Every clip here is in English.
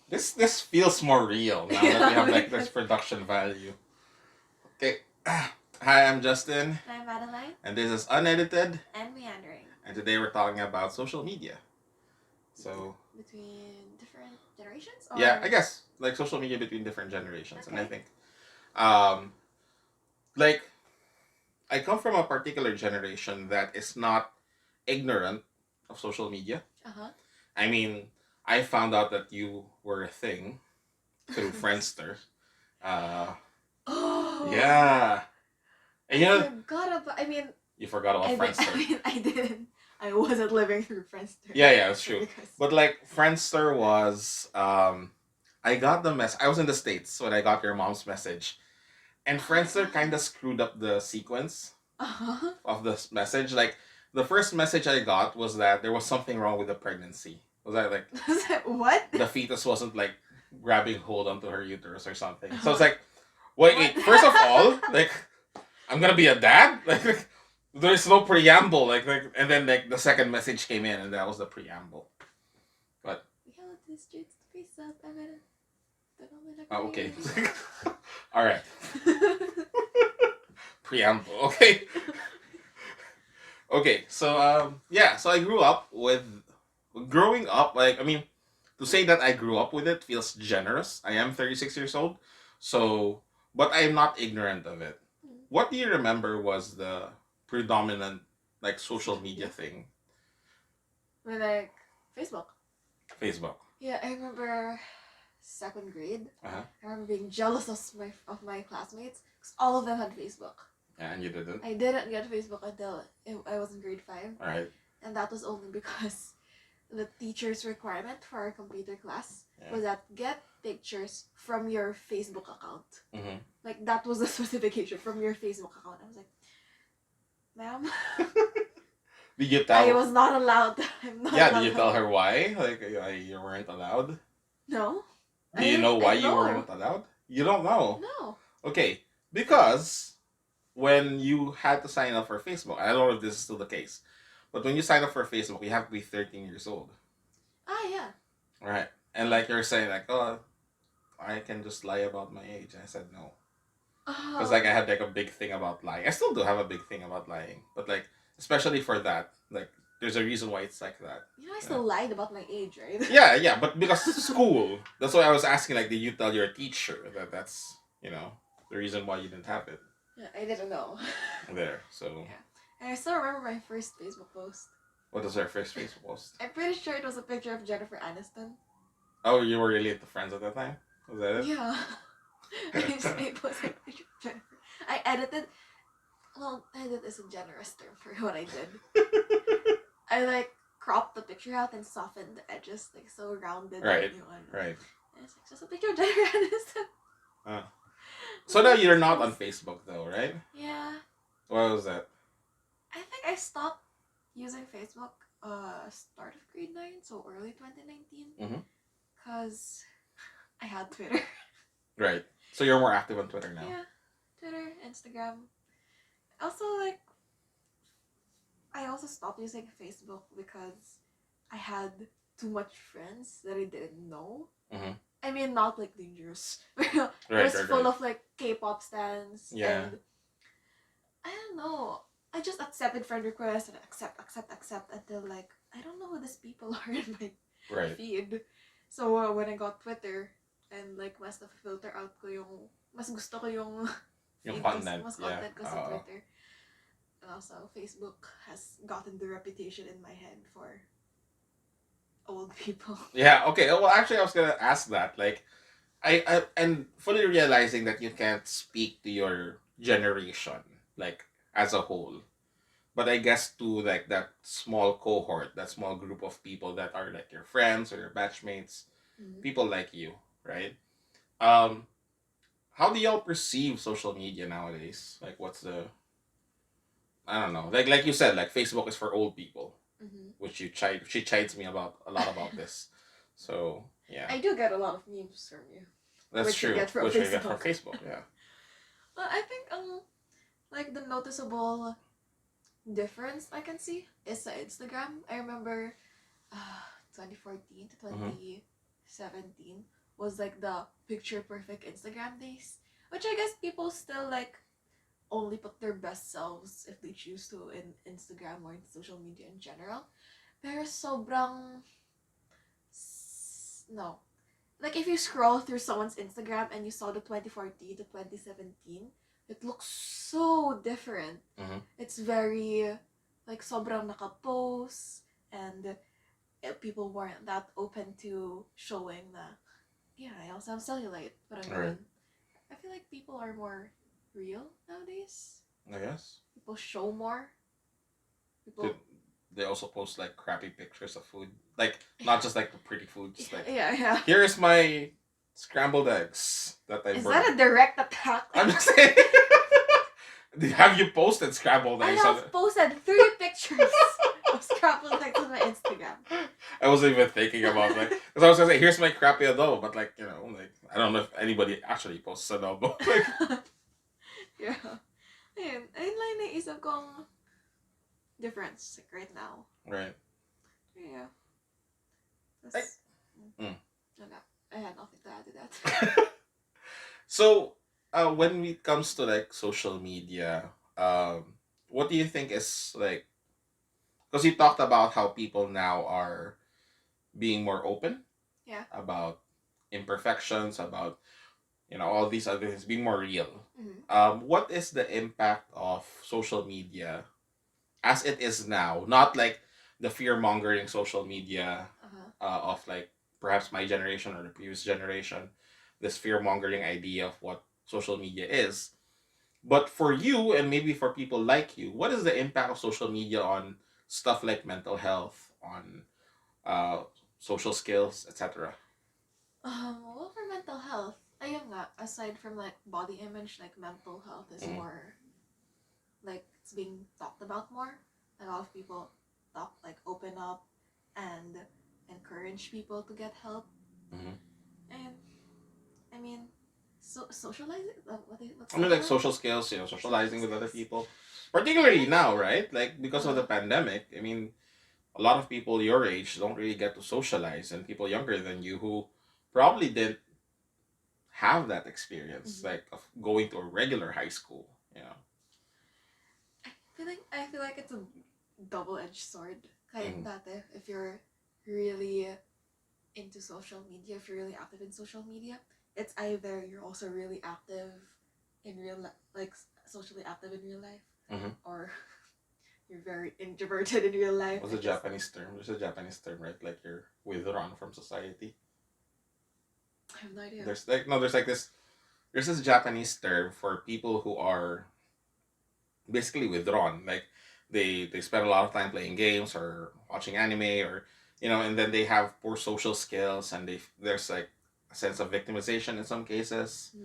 This feels more real now that we have like this production value. Okay. Hi, I'm Justin. I'm Madeline. And this is Unedited. And Meandering. And today we're talking about social media. So between different generations? Or... Yeah, I guess like social media between different generations. Okay. And I think like I come from a particular generation that is not ignorant of social media. Uh-huh. I mean, I found out that you were a thing through Friendster. Oh Yeah. And I forgot about you forgot about Friendster. I didn't. I wasn't living through Friendster. Yeah, that's true. But like Friendster was I got the mess. I was in the States when I got your mom's message. And Friendster kind of screwed up the sequence of this message. Like the first message I got was that there was something wrong with the pregnancy. Was that like what? The fetus wasn't like grabbing hold onto her uterus or something. So it's like, wait. First of all, like I'm gonna be a dad. Like there's no preamble. Like and then like the second message came in, and that was the preamble. But we have the streets to face up. okay. All right. Preamble. Okay. Okay. So so I grew up with growing up. Like to say that I grew up with it feels generous. I am 36 years old, so but I'm not ignorant of it. What do you remember was the predominant like social media thing? Like Facebook. Facebook. Yeah, I remember second grade. Uh-huh. I remember being jealous of my classmates because all of them had Facebook. Yeah, and you didn't? I didn't get Facebook until I was in grade 5. Alright. And that was only because the teacher's requirement for our computer class was that get pictures from your Facebook account. Mm-hmm. Like, that was the specification, from your Facebook account. I was like, ma'am? Did you tell? I was not allowed. I'm not allowed. Did you tell her why? Like, you weren't allowed? No. Do you know why you weren't allowed? You don't know? No. Okay, because when you had to sign up for Facebook, I don't know if this is still the case, but when you sign up for Facebook, you have to be 13 years old. Yeah. Right. And like you're saying, like, oh, I can just lie about my age. And I said no. Because like I had like a big thing about lying. I still do have a big thing about lying, but like especially for that, like there's a reason why it's like that. You know, I still lied about my age, right? Yeah, but because school. That's why I was asking. Like, did you tell your teacher that that's the reason why you didn't have it? Yeah, I didn't know. There, so. Yeah, and I still remember my first Facebook post. What was our first Facebook post? I'm pretty sure it was a picture of Jennifer Aniston. Oh, you were really into Friends at that time? Was that it? Yeah. I posted a picture of Jennifer. I edited. Well, edit is a generous term for what I did. I like cropped the picture out and softened the edges, like so rounded. Right. And it's like just a picture of Jennifer Aniston. So now you're not on Facebook though, right? Yeah. What was that? I think I stopped using Facebook start of grade 9, so early 2019. Because I had Twitter. Right. So you're more active on Twitter now. Yeah. Twitter, Instagram. Also, like, I also stopped using Facebook because I had too much friends that I didn't know. I mean, not like dangerous. It was full of like K-pop stans. Yeah. And I don't know. I just accepted friend requests and accept until like I don't know who these people are in my feed. So when I got Twitter and like mas na-filter out ko yung mas gusto ko yung content. Mas content ko sa Twitter. And also Facebook has gotten the reputation in my head for old people. Yeah, okay. Well, actually I was going to ask that. Like I and fully realizing that you can't speak to your generation like as a whole. But I guess to like that small cohort, that small group of people that are like your friends or your batchmates, people like you, right? How do y'all perceive social media nowadays? Like, what's the? I don't know. Like you said, like Facebook is for old people, which she chides me about a lot about this. So yeah. I do get a lot of memes from you. That's true. Which we get from Facebook, yeah. Well, I think like the noticeable difference I can see is Instagram. I remember 2014 to 2017 was like the picture perfect Instagram days, which I guess people still like only put their best selves if they choose to in Instagram or in social media in general. Pero sobrang no. Like if you scroll through someone's Instagram and you saw the 2014 to 2017, it looks so different. Mm-hmm. It's very like sobrang nakapose and people weren't that open to showing that. Yeah, I also have cellulite, but I mean, Right. I feel like people are more real nowadays. I guess. People show more. Did People. they also post like crappy pictures of food? Like not just like the pretty food, just like Yeah. here's my scrambled eggs that I Is burned. that a direct attack? I'm just saying. Have you posted scrambled I eggs? have posted 3 pictures of scrambled eggs on my Instagram. I wasn't even thinking about like because I was gonna say here's my crappy adobo, but like like I don't know if anybody actually posts adobo. Like, Yeah. Ayun, ayun lang yung naisip kong difference like, right now. right. Yeah. Wala. I had nothing to add to that. So, when it comes to like social media, what do you think is like? Because you talked about how people now are being more open Yeah. about imperfections, about all these other things, being more real. Mm-hmm. What is the impact of social media as it is now? Not like the fear mongering social media of like perhaps my generation or the previous generation, this fear mongering idea of what social media is. But for you and maybe for people like you, what is the impact of social media on stuff like mental health, on uh, social skills, etc.? Well, for mental health, ayun nga, aside from like body image, like mental health is more like it's being talked about more. Like a lot of people talk, like open up and encourage people to get help. And I mean, socializing. What's I mean, like social skills, socializing with other people, particularly now, right? Like because of the pandemic. I mean, a lot of people your age don't really get to socialize, and people younger than you who probably didn't have that experience, like of going to a regular high school. I feel like it's a double-edged sword. Kahit dati, if you're really into social media, if you're really active in social media, it's either you're also really active in real life, like socially active in real life, or you're very introverted in real life. What's a Japanese term? There's a Japanese term, right? Like you're withdrawn from society. I have no idea. There's this Japanese term for people who are basically withdrawn. Like they spend a lot of time playing games or watching anime or and then they have poor social skills and there's like a sense of victimization in some cases.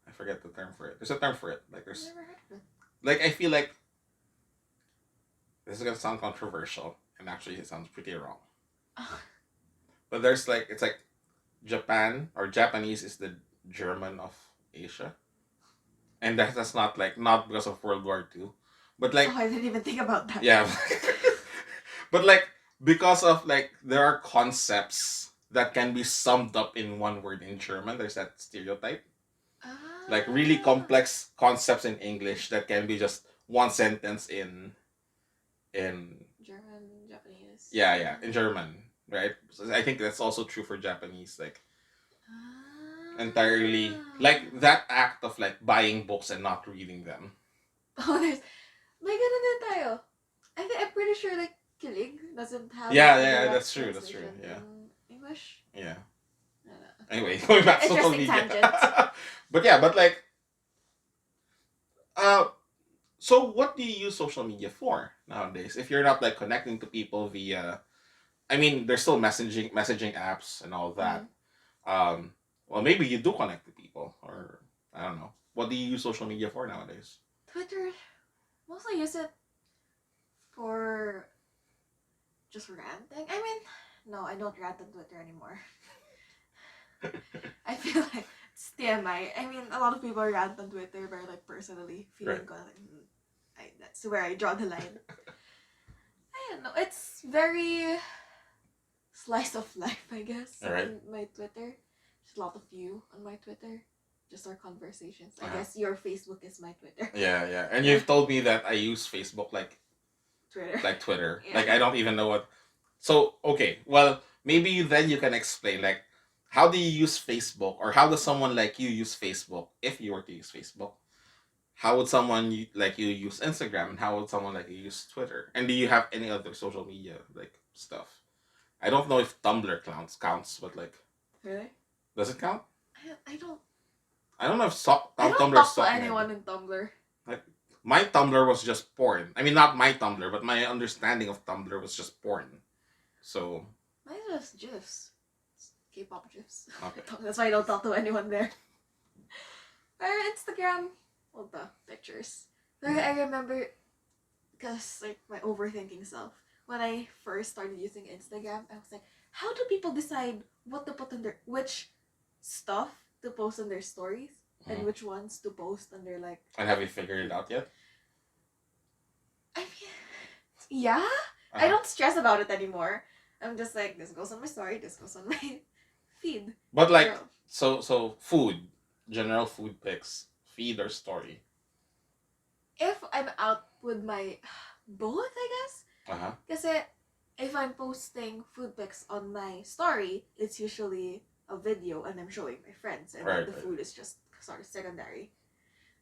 I forget the term for it. There's a term for it. Like there's Never heard of it. like I feel like this is gonna sound controversial and actually it sounds pretty wrong. But there's like it's like Japan or Japanese is the German of Asia. And that's not because of World War II. But like I didn't even think about that. Yeah. But like because of like there are concepts that can be summed up in one word in German. There's that stereotype. Like really complex concepts in English that can be just one sentence in German, Japanese. Yeah, in German, right? So I think that's also true for Japanese, like entirely like that act of like buying books and not reading them. Oh, there's may ganun din tayo. I'm pretty sure like kilig doesn't have Yeah, that's true. Yeah. In English. Yeah. Okay. Anyway, going back to social media. but like so what do you use social media for nowadays? If you're not like connecting to people via I mean there's still messaging apps and all that. Well maybe you do connect to people or I don't know. What do you use social media for nowadays? Twitter. Mostly use it for just ranting. I mean, no, I don't rant on Twitter anymore. I feel like it's TMI. I mean, a lot of people rant on Twitter, but like personally feeling like, that's where I draw the line. I don't know. It's very slice of life, I guess. All right. In my Twitter, There's a lot of you on my Twitter. Just our conversations. I Uh-huh. guess your Facebook is my Twitter. Yeah. And you've told me that I use Facebook like Twitter. Yeah. Like I don't even know what. So okay, well maybe then you can explain like how do you use Facebook, or how does someone like you use Facebook if you were to use Facebook? How would someone like you use Instagram, and how would someone like you use Twitter? And do you have any other social media like stuff? I don't know if Tumblr counts, but like, Really? does it count? I don't. I don't know if I don't Tumblr talk to Socknet. anyone in Tumblr. Like my Tumblr was just porn. I mean, not my Tumblr, but my understanding of Tumblr was just porn. So Mine was GIFs. K-pop GIFs. okay. That's why I don't talk to anyone there. Or Instagram, all the pictures. I remember, because like my overthinking self, when I first started using Instagram, I was like, how do people decide what to put on their, which stuff to post on their stories, and which ones to post on their like. And have you figured it out yet? I mean, yeah. I don't stress about it anymore. I'm just like, this goes on my story, this goes on my feed. But like, so food, general food pics, feed or story. If I'm out with my both, I guess. Kasi if I'm posting food pics on my story, it's usually a video and I'm showing my friends, and then the food is just sort of secondary.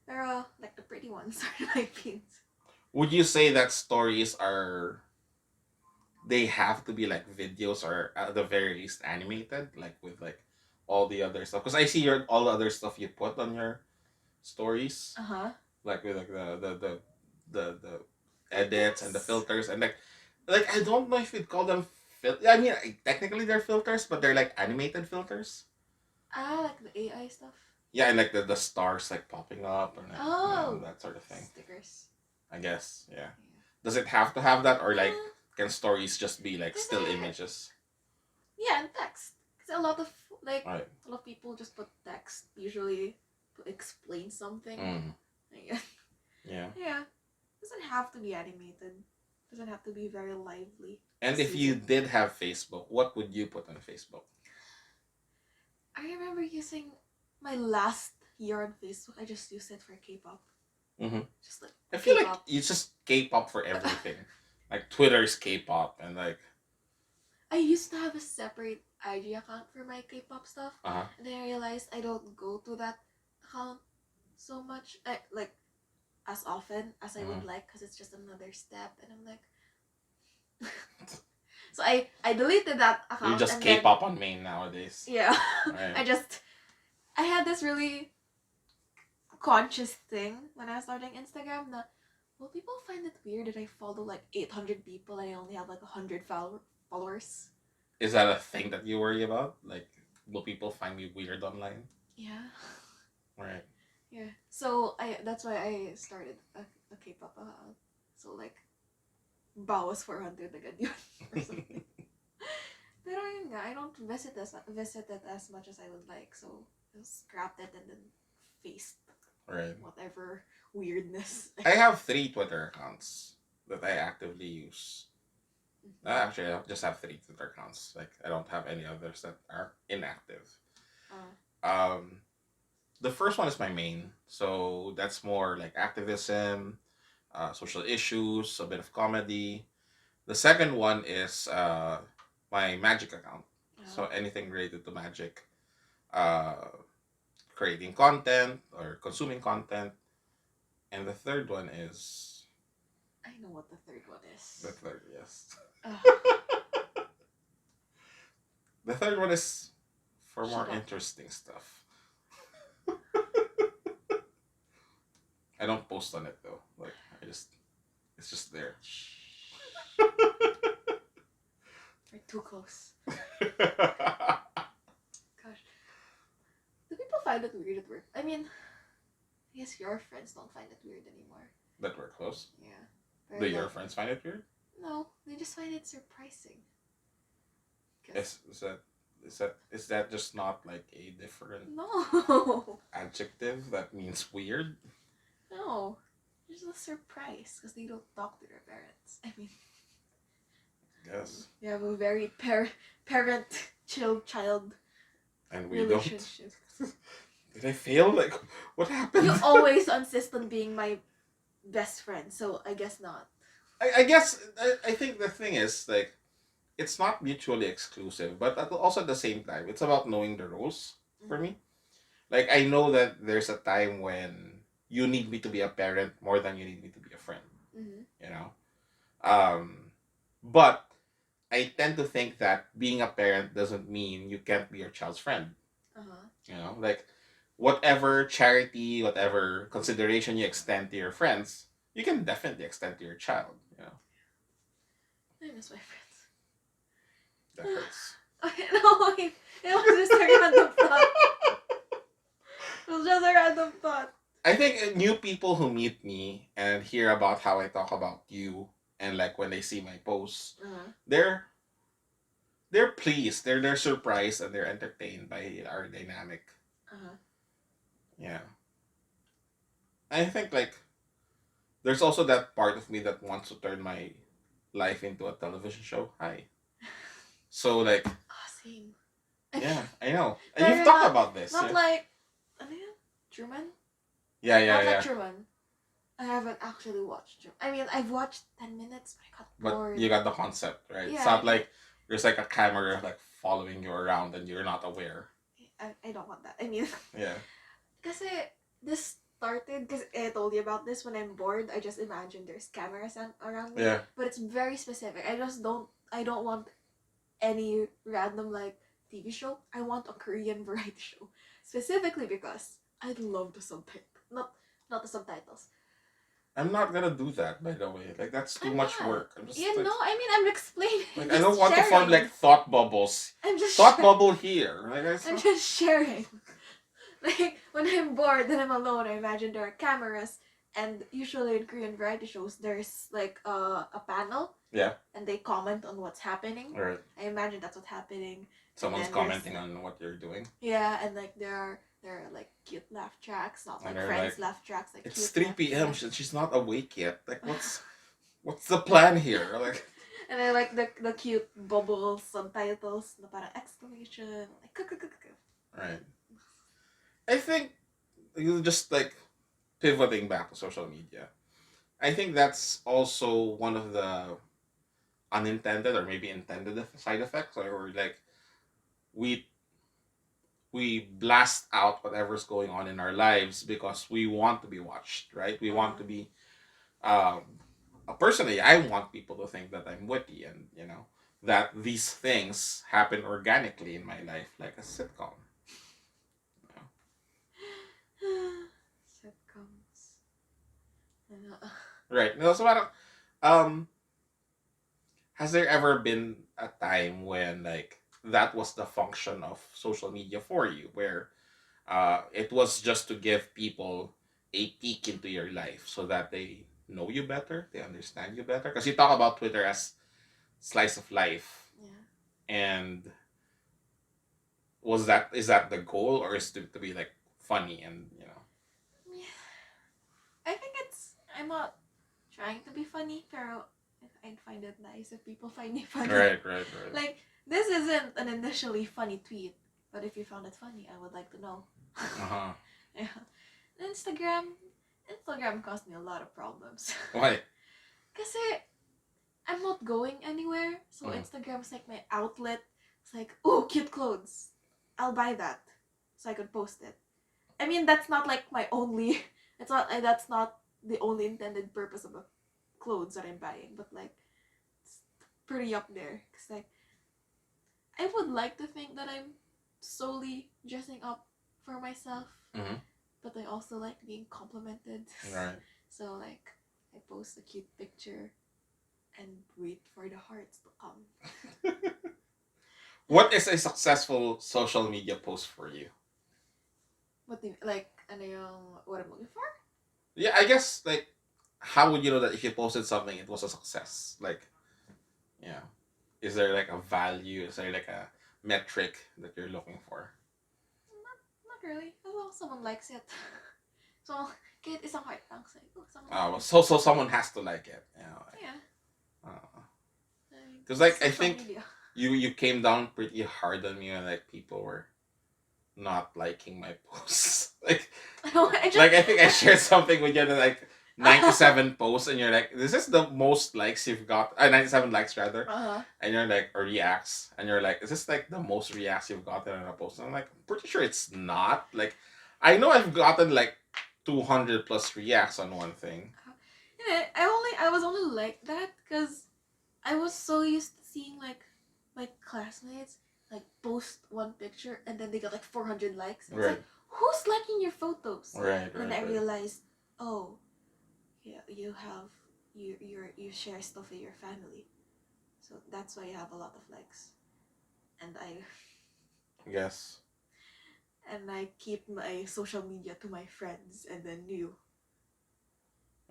Pero like the pretty ones are my feeds. Would you say that stories are, they have to be like videos, or at the very least animated, like with like all the other stuff? Because I see all the other stuff you put on your stories, like with like the edits and the filters, and like I don't know if you'd call them I mean, technically they're filters, but they're like animated filters. Like the AI stuff. Yeah, and like the stars like popping up, and like, that sort of thing. Stickers. I guess, yeah. Does it have to have that, or like can stories just be like still images? Yeah, and text. Because a lot of a lot of people just put text usually to explain something. Yeah. Yeah. Doesn't have to be animated. Doesn't have to be very lively. And if you did have Facebook, what would you put on Facebook? I remember using my last year on Facebook. I just used it for K-pop. Just like I feel K-pop. Like it's just K-pop for everything. Like Twitter's K-pop, and like I used to have a separate IG account for my K-pop stuff, and then I realized I don't go to that account so much, like as often as I would like, because it's just another step, and I'm like. So I deleted that account. You just K-pop on main nowadays. Yeah. I had this really conscious thing when I was starting Instagram that, will people find it weird that I follow like 800 people and I only have like 100 followers? Is that a thing that you worry about? Like, will people find me weird online? Yeah. Right. Yeah. So that's why I started a K-pop account. So like, bawas 400 agad yun or something. Pero yun nga, I don't visit it as much as I would like, so I scrapped it and then faced whatever weirdness. I have 3 Twitter accounts that I actively use. Actually, I just have 3 Twitter accounts. Like, I don't have any others that are inactive. The first one is my main, so that's more like activism, social issues, a bit of comedy. The second one is my Magic account. So anything related to Magic, creating content or consuming content. And the third one is... I know what the third one is. The third, yes. The third one is for more interesting stuff. I don't post on it though. Like, it's just there. We're too close. Gosh. Do people find it weird at work? I mean, I guess your friends don't find it weird anymore. That we're close? Yeah. Do your friends find it weird? No, they just find it surprising. Is that just not like a different adjective that means weird? No, it's just a surprise because they don't talk to their parents. I mean, yes. You have a very parent chill child and we don't. relationship. Did I fail? Like, what happened? You always insist on being my best friend, so I guess not. I guess I think the thing is like it's not mutually exclusive, but also at the same time, it's about knowing the rules for Mm-hmm. me. Like I know that there's a time when you need me to be a parent more than you need me to be a friend. Mm-hmm. You know, um, but I tend to think that being a parent doesn't mean you can't be your child's friend. Uh-huh. You know, like whatever charity, whatever consideration you extend to your friends, you can definitely extend to your child. You know, I miss my friends. that hurts. Okay, no, wait. It was just a random thought. It was just a random thought. I think new people who meet me and hear about how I talk about you, and like when they see my posts, Uh-huh. they're they're pleased, they're surprised, and they're entertained by our dynamic. Uh-huh. Yeah, I think like there's also that part of me that wants to turn my life into a television show. Hi. So like, Oh, same. yeah, I know, and you've Very talked not, about this. not Yeah, like, ano yun? Truman? yeah, yeah, Not like yeah. Truman. I haven't actually watched Truman. I mean, I've watched 10 minutes, but I got But bored. you got the concept, right? It's Yeah, not like there's like a camera like following you around and you're not aware. I don't want that. I mean, Yeah. kasi this started, because I told you about this, when I'm bored, I just imagine there's cameras around me. Yeah. But it's very specific. I don't want any random like TV show. I want a Korean variety show. Specifically because I love the subtitles. Not the subtitles. I'm not gonna do that, by the way. Like that's too I'm much not. work. I'm just You like, know, I mean, I'm explaining. like I'm I just don't want to form sharing. like thought bubbles. I'm just Thought shar- bubble here. Like I'm not... just sharing. Like when I'm bored and I'm alone, I imagine there are cameras, and usually in Korean variety shows, there's like a panel. Yeah. And they comment on what's happening. Right. I imagine that's what's happening. Someone's commenting on what you're doing. Yeah, and like there are like cute laugh tracks, not like Friends like, laugh tracks. Like it's cute 3 p.m. She's not awake yet. Like what's the plan here? Like. And I like the cute bubble subtitles, na parang exclamation, like Right. I think you just like pivoting back to social media. I think that's also one of the unintended or maybe intended side effects, or like we we blast out whatever's going on in our lives because we want to be watched, right? We want to be um personally, I want people to think that I'm witty, and that these things happen organically in my life like a sitcom. Sitcoms. Right. No, so I don't, um has there ever been a time when like that was the function of social media for you, where it was just to give people a peek into your life so that they know you better, they understand you better? Because you talk about Twitter as slice of life. Yeah. And is that the goal, or is it to be like funny and Yeah. I think I'm not trying to be funny, pero I'd find it nice if people find me funny. Right. Like, this isn't an initially funny tweet, but if you found it funny, I would like to know. Uh-huh. Yeah. Instagram caused me a lot of problems. Why? Kasi I'm not going anywhere, so Instagram's like my outlet. It's like, oh, cute clothes. I'll buy that, so I could post it. I mean, that's not like my only. That's not the only intended purpose of the clothes that I'm buying, but like, it's pretty up there. Cause like, I would like to think that I'm solely dressing up for myself, but I also like being complimented. Right. So like, I post a cute picture and wait for the hearts to come. What is a successful social media post for you? What do you, like, ano yung what I'm looking for? Yeah, I guess like, how would you know that if you posted something it was a success? Like, yeah, is there like a value? Is there like a metric that you're looking for? Not really. As long as someone likes it. So, kahit isang heart lang. So, someone Oh, so someone has to like it. Yeah. Because like I social think media. you came down pretty hard on me when like people were not liking my posts. Like, I just like I think I shared something with you that like 97 posts, and you're like, this is the most likes you've got. 97 likes rather, uh-huh. and you're like, or reacts, and you're like, is this like the most reacts you've gotten on a post? And I'm like, pretty sure it's not. Like, I know I've gotten like 200 plus reacts on one thing. Yeah, I was only like that because I was so used to seeing like my classmates like post one picture and then they got like 400 likes. And it's Right, like, who's liking your photos? right, And then right, I right. realized, oh, yeah, you share stuff with your family, so that's why you have a lot of likes. And Yes. I keep my social media to my friends and then you.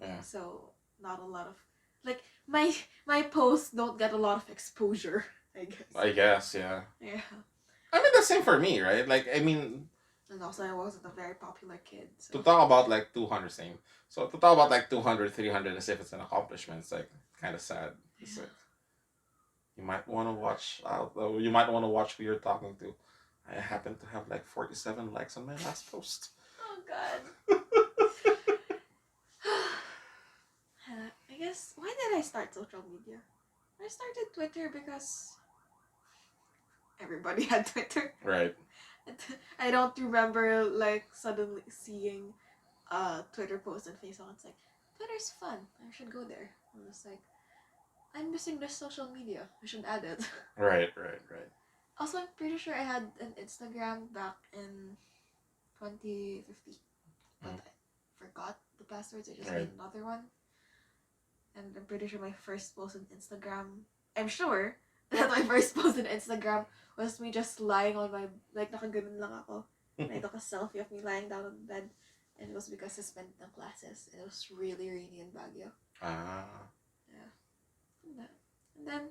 Yeah. So not a lot of like my posts don't get a lot of exposure, I guess. I guess, yeah. Yeah. I mean, the same for me, right? Like, I mean, And also I wasn't a very popular kid, to so talk about like 200, same. So to talk about like 200, 300 as if it's an accomplishment, it's like kind of sad. It's yeah. like, you might want to watch, you might want to watch who you're talking to. I happen to have like 47 likes on my last post. Oh god. I guess why did I start social media? I started Twitter because everybody had Twitter. Right. I don't remember like suddenly seeing Twitter post and Facebook. It's like Twitter's fun. I should go there. I was like, I'm missing this social media. I should add it. Right, right, right. Also, I'm pretty sure I had an Instagram back in 2015, but Mm. I forgot the passwords. I just Right. made another one, and I'm pretty sure my first post on Instagram. I'm sure that my first post on Instagram was me just lying on my like nakaganon lang ako. And I took a selfie of me lying down on the bed, and it was because I spent the classes. And it was really rainy in Baguio. Ah. Yeah, and then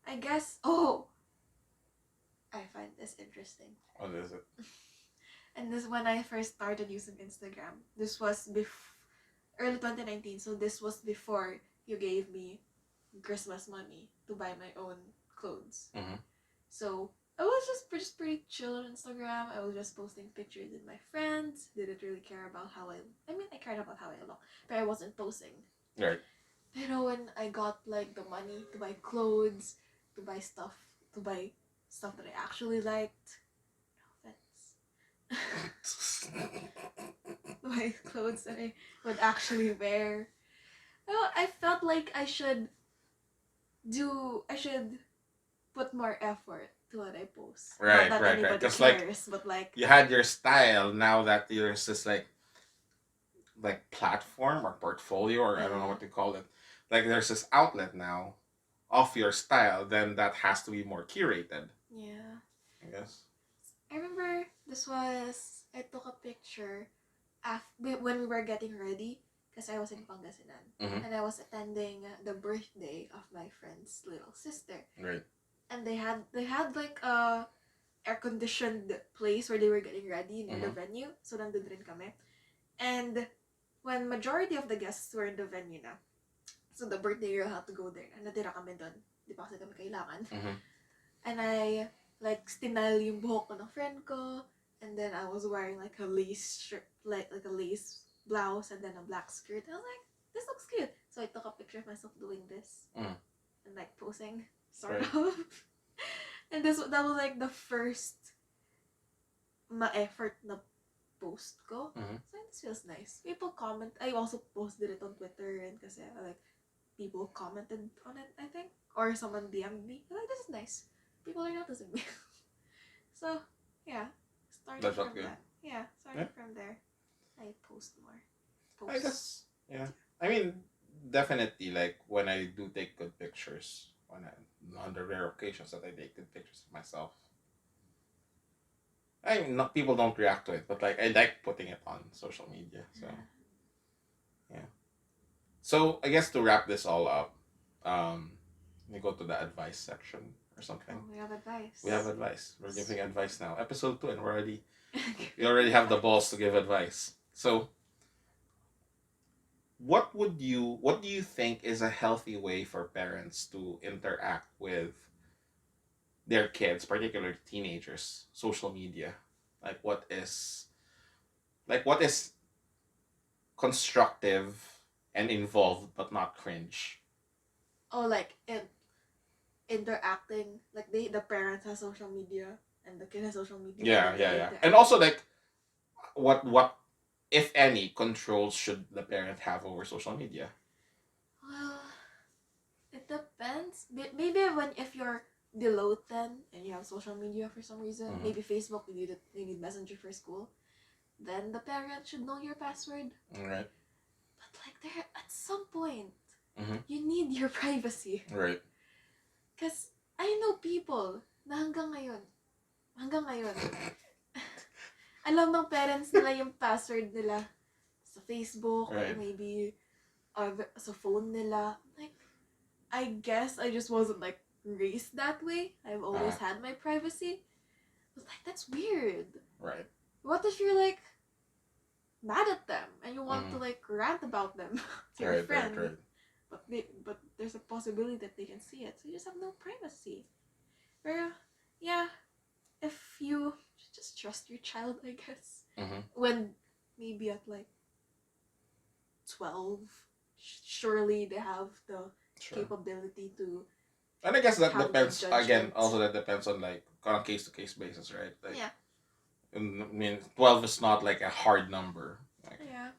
I guess I find this interesting. What is it? And this when I first started using Instagram. This was early 2019, so this was before you gave me Christmas money to buy my own clothes. Mm-hmm. So I was just pretty chill on Instagram. I was just posting pictures with my friends. Didn't really care about how I mean I cared about how I look, but I wasn't posting. Right. You know, when I got like the money to buy clothes, to buy stuff, to buy stuff that I actually liked. No offense. My clothes that I would actually wear. Well, I felt like I should put more effort to what I post. Not Right, that right, right. anybody Because like cares, but like you had your style, now that there's this like platform or portfolio, or I don't know yeah, what to call it. Like there's this outlet now of your style, then that has to be more curated, yeah. I guess. I remember I took a picture when we were getting ready because I was in Pangasinan Mm-hmm. and I was attending the birthday of my friend's little sister. Right. And they had like a air conditioned place where they were getting ready near the Mm-hmm. venue. So nandun rin kami. And when majority of the guests were in the venue na, so the birthday girl had to go there. And natira kami doon. Di pa kasi kami kailangan. Mm-hmm. And I like stinal yung buhok ko ng friend ko. And then I was wearing like a lace shirt, like a lace blouse and then a black skirt. And I was like, this looks cute. So I took a picture of myself doing this and like posing, sort Right. of. And that was like the first ma-effort na post ko. Mm-hmm. So this feels nice. People comment. I also posted it on Twitter and kasi like people commented on it, I think. Or someone DM'd me. I'm like, this is nice. People are noticing me. So, yeah. Started That felt from good. that. Yeah, started from there. I post more. I guess, yeah. I mean, definitely, like when I do take good pictures, on the rare occasions that I take good pictures of myself, I mean, not people don't react to it, but like I like putting it on social media. So yeah. So I guess to wrap this all up, we go to the advice section or something. Oh, we have advice. We have advice. We're giving advice now. Episode 2, and we already have the balls to give advice. So what do you think is a healthy way for parents to interact with their kids, particularly teenagers, social media. Like what is constructive and involved but not cringe. Oh, like interacting, like the parents have social media and the kid has social media, and Yeah, then yeah, they yeah. And interact. also like what if any controls should the parent have over social media? Well, it depends. Maybe when if you're below 10 and you have social media for some reason, Mm-hmm. maybe Facebook, you need Messenger for school, then the parent should know your password. All right. But like there at some point, Mm-hmm. you need your privacy. Right. Cause I know people na hanggang ngayon, alam ng parents nila yung password nila sa Facebook or Right. maybe sa phone nila. Like, I guess I just wasn't like raised that way. I've always had my privacy. But like that's weird. Right. What if you're like mad at them and you want to like rant about them to your friend? Right. But there's a possibility that they can see it. So you just have no privacy. Pero yeah, if you just trust your child, I guess. Mm-hmm. When maybe at like 12, surely they have the capability to. And I guess that have depends good again. judgment. Also, that depends on like on a case to case basis, right? Like, Yeah. I mean, 12 is not like a hard number. Like, Yeah.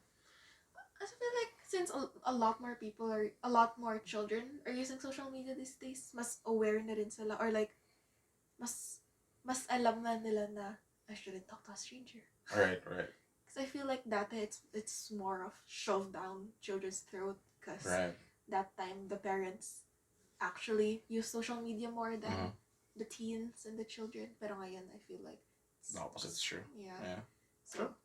I feel like since a lot more people are, a lot more children are using social media these days, mas aware na rin sila, or like, mas alam na nila na I shouldn't talk to a stranger. Right. Because I feel like that it's more of shoved down children's throat, because that time the parents actually use social media more than the teens and the children. Pero ngayon, I feel like the opposite is true. Yeah. So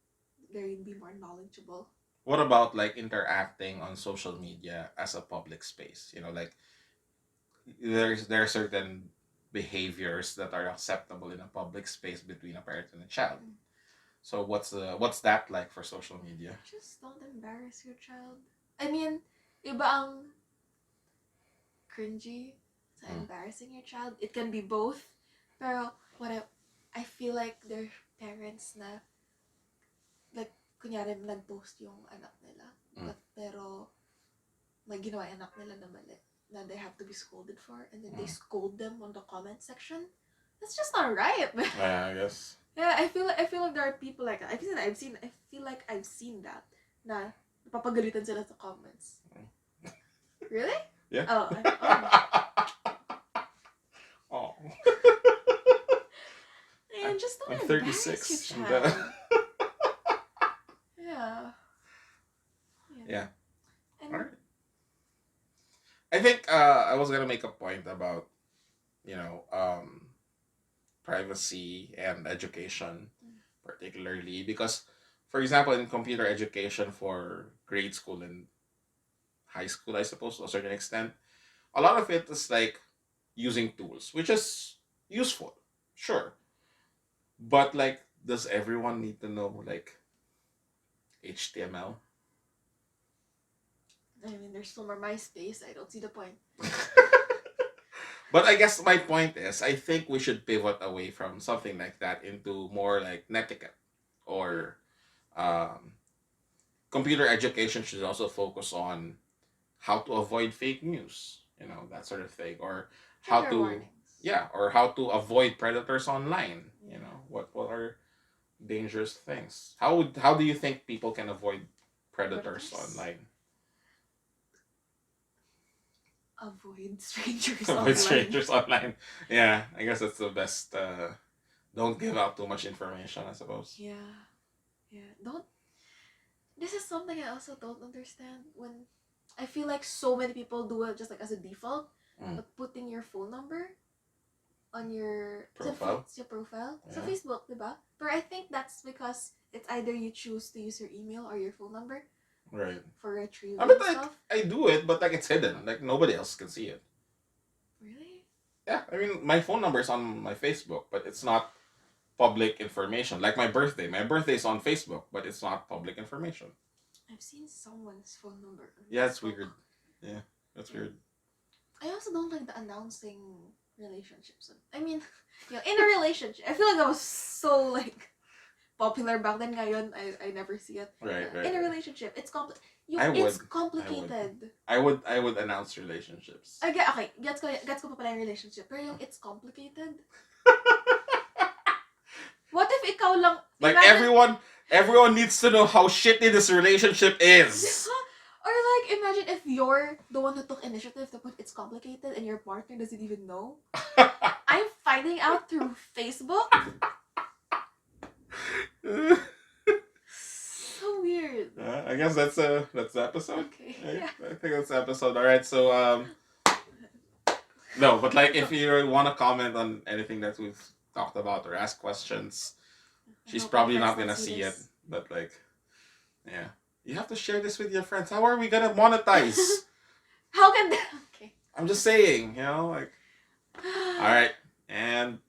they'd be more knowledgeable. What about like interacting on social media as a public space? You know, like there are certain behaviors that are acceptable in a public space between a parent and a child. So what's that like for social media? Just don't embarrass your child. I mean, iba ang cringy sa embarrassing your child. It can be both. Pero what I feel like their parents na like kunyari nag-post yung anak nila. But pero may ginawa yung anak nila na mali, na they have to be scolded for, and then they scold them on the comment section. That's just not right. Yeah, I guess. Yeah, I feel like there are people like that. I feel like I've seen that. Na napapagalitan sila sa comments. Really? Yeah. Oh. Oh. And just don't I'm embarrass 36. your child. Yeah. And All right. I think I was gonna make a point about, you know, privacy and education, particularly because, for example, in computer education for grade school and high school, I suppose to a certain extent, a lot of it is like using tools, which is useful, sure. But like, does everyone need to know like HTML? I mean, there's still more MySpace. I don't see the point. But I guess my point is, I think we should pivot away from something like that into more like netiquette, or computer education should also focus on how to avoid fake news, you know, that sort of thing, or how Trigger to warnings. or how to avoid predators online. You know, what are dangerous things? How do you think people can avoid predators online? Avoid strangers Avoid online. strangers online. Yeah, I guess that's the best. Don't give out too much information, I suppose. Yeah. Don't. This is something I also don't understand. When I feel like so many people do it just like as a default, but putting your phone number on your profile. Your profile. Yeah. So Facebook, diba? But I think that's because it's either you choose to use your email or your phone number. Right. For retrieving I mean, like, stuff. I do it, but like it's hidden. Like nobody else can see it. Really? Yeah, I mean, my phone number is on my Facebook, but it's not public information. Like my birthday. My birthday is on Facebook, but it's not public information. I've seen someone's phone number. Yeah, it's weird. Yeah, that's weird. I also don't like the announcing relationships. I mean, in a relationship, I feel like that was so like popular back then. Ngayon, I never see it. Right, right. In a right. relationship, it's I it's would. complicated. I would announce relationships. Okay, gets ko pa pala yung relationship. Pero yung it's complicated. What if ikaw lang... Like imagine, everyone needs to know how shitty this relationship is. or like, imagine if you're the one who took initiative to put it's complicated and your partner doesn't even know. I'm finding out through Facebook. So weird. I guess that's the episode. Okay. Right? Yeah. I think that's the episode. All right. So no, but like if you want to comment on anything that we've talked about or ask questions, she's probably not gonna see it. But like, yeah, you have to share this with your friends. How are we gonna monetize? How can they? Okay. I'm just saying, like. All right, and